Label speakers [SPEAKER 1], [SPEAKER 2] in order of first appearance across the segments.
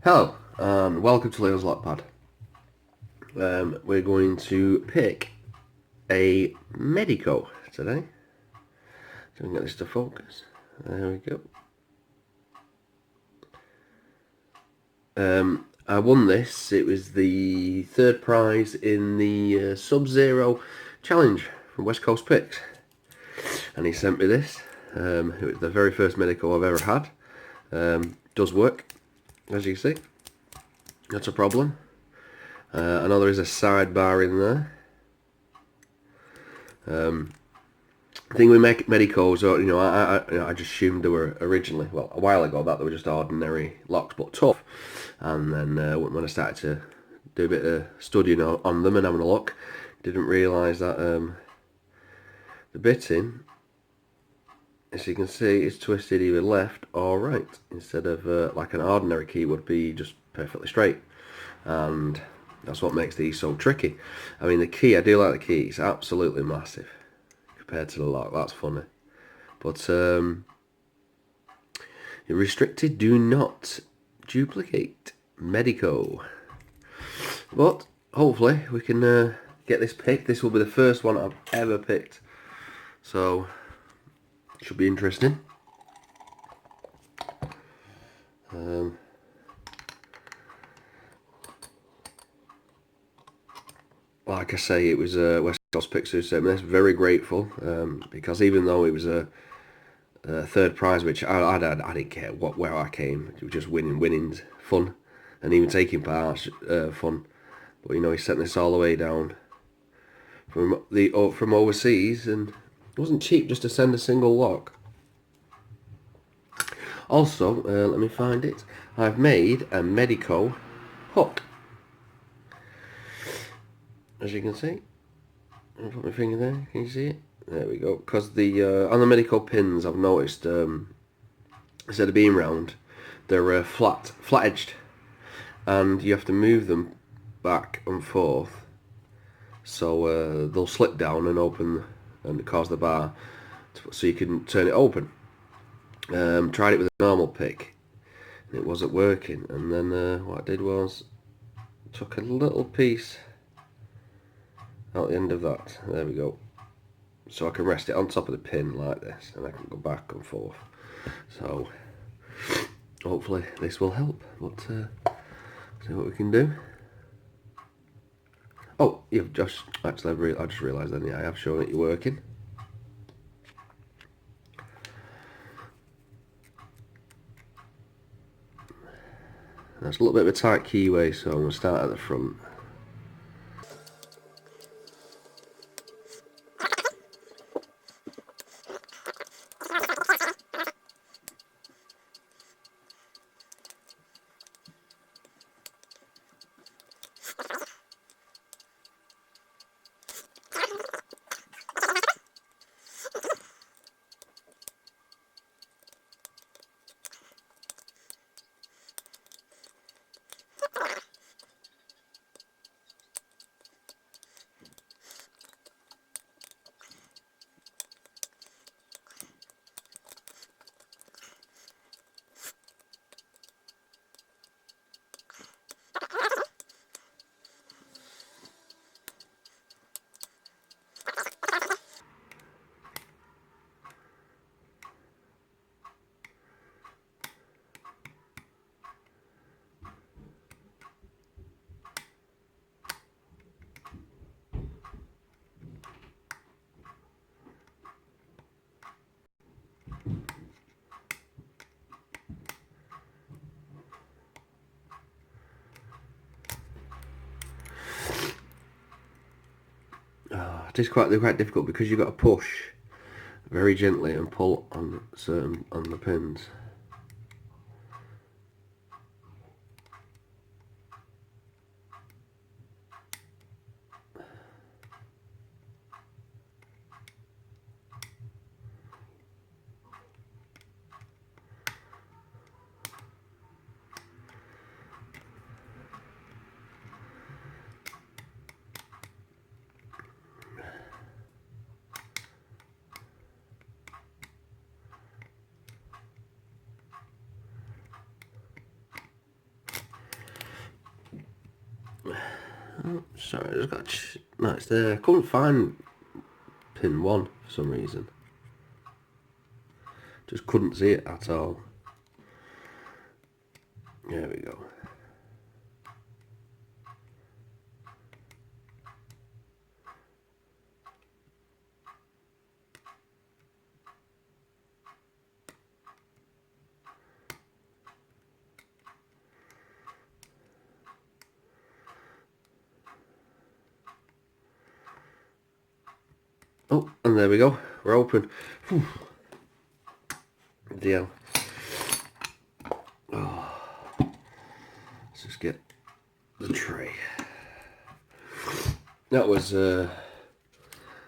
[SPEAKER 1] Hello, and welcome to leons.lockpad. We're going to pick a MEDECO today. So we can get this to focus. There we go. I won this. It was the third prize in the Sub-Zero challenge from West Coast Picks. And he sent me this. It was the very first MEDECO I've ever had. Does work, as you see. That's a problem. I know there is a sidebar in there. The thing with MEDECOs, I just assumed they were originally, well, a while ago, that they were just ordinary locks, but tough. And then when I started to do a bit of studying on them and having a look, didn't realise that the bitting, as you can see, is twisted either left or right, instead of like an ordinary key would be just perfectly straight. And that's what makes these so tricky. I mean, the key, I do like the key, it's absolutely massive compared to the lock. That's funny. But you're restricted, do not duplicate MEDECO. But hopefully we can get this picked. This will be the first one I've ever picked, so it should be interesting. Like I say, it was West Coast Picks who sent me this. Very grateful, because even though it was a third prize, which I didn't care where I came, it was just winning's fun, and even taking part fun. But he sent this all the way down from overseas, and it wasn't cheap just to send a single lock. Also, let me find it. I've made a MEDECO hook, as you can see. I'll put my finger there. Can you see it? There we go. Because the on the MEDECO pins, I've noticed instead of being round, they're flat edged, and you have to move them back and forth, so they'll slip down and open and cause the bar, so you can turn it open. Tried it with a normal pick, and it wasn't working. And then what I did was took a little piece out the end of that. There we go. So I can rest it on top of the pin like this, and I can go back and forth. So hopefully this will help. But see what we can do. Oh, you've just actually, I just realised then, yeah, I have shown it you're working. That's a little bit of a tight keyway, so I'm going to start at the front. They're quite difficult because you've got to push very gently and pull on the pins. Oh, sorry, I just got... No, it's there. I couldn't find pin 1 for some reason. Just couldn't see it at all. There we go. Oh, and there we go. We're open. Whew. Deal. Oh. Let's just get the tray. That was,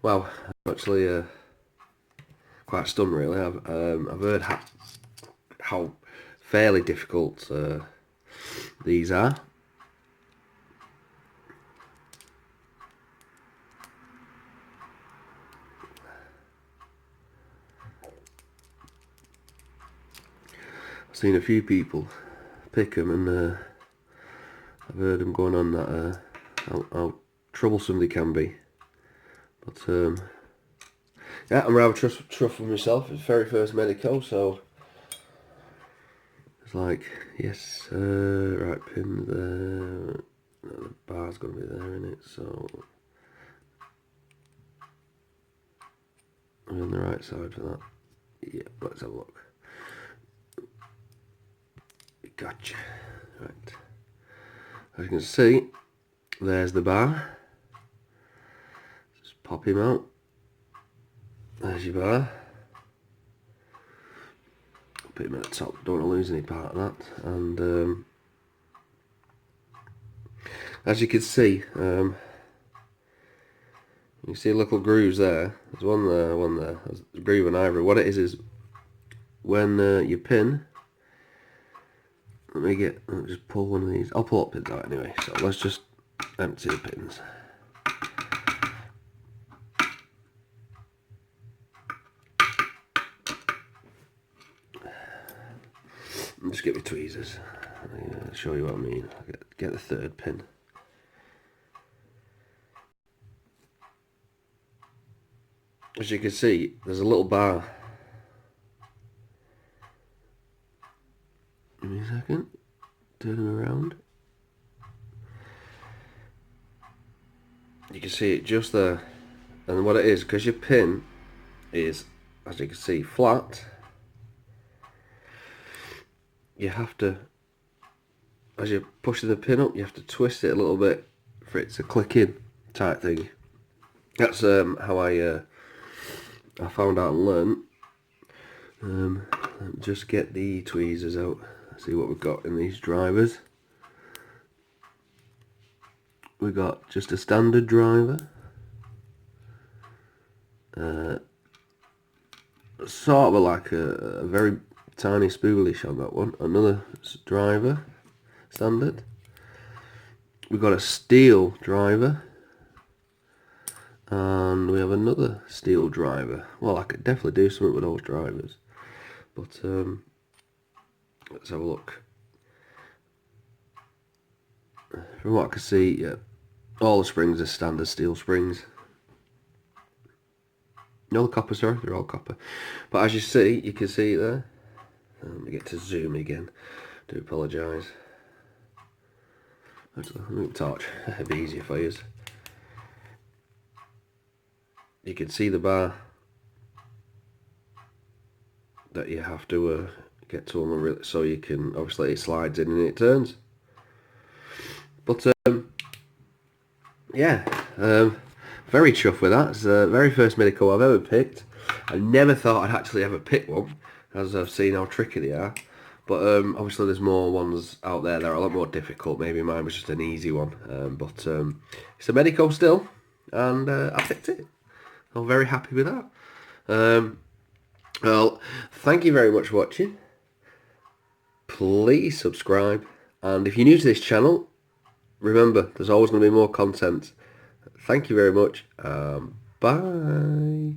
[SPEAKER 1] wow, actually quite stunned really. I've heard how fairly difficult these are. I've seen a few people pick them, and I've heard them going on that how troublesome they can be. But yeah, I'm rather chuffed with myself. It's very first MEDECO, so it's like, yes, right pin there. No, the bar's going to be there, isn't it? So I'm on the right side for that. Yeah, let's have a look. Gotcha. Right. As you can see, there's the bar. Just pop him out. There's your bar. Put him at the top. Don't want to lose any part of that. And as you can see, you see little grooves there. There's one there, one there. There's a groove on either. What it is when you pin. Let me just pull one of these. I'll pull up pins out anyway. So let's just empty the pins. And just get my tweezers. I'll show you what I mean. I'll get the third pin. As you can see, there's a little bar. Give me a second. Turn them around. You can see it just there. And what it is, because your pin is, as you can see, flat, you have to, as you're pushing the pin up, you have to twist it a little bit for it to click in, type thing. That's how I found out and learned. Just get the tweezers out. See what we've got in these drivers. We got just a standard driver. Sort of like a very tiny spoolish on that one. Another driver, standard. We've got a steel driver. And we have another steel driver. Well, I could definitely do something with those drivers. But let's have a look. From what I can see, yeah, all the springs are standard steel springs. No, the copper, sorry, they're all copper. But as you see, you can see it there. Let me get to zoom again. Do apologise. Actually, let me torch. It'd be easier for you. You can see the bar that you have to get to on, so you can, obviously it slides in and it turns. But yeah, very chuffed with that. It's the very first MEDECO I've ever picked. I never thought I'd actually ever pick one, as I've seen how tricky they are. But obviously there's more ones out there that are a lot more difficult. Maybe mine was just an easy one. But it's a MEDECO still, and I picked it. I'm very happy with that. Well, thank you very much for watching. Please subscribe. And if you're new to this channel, remember, there's always going to be more content. Thank you very much. Bye.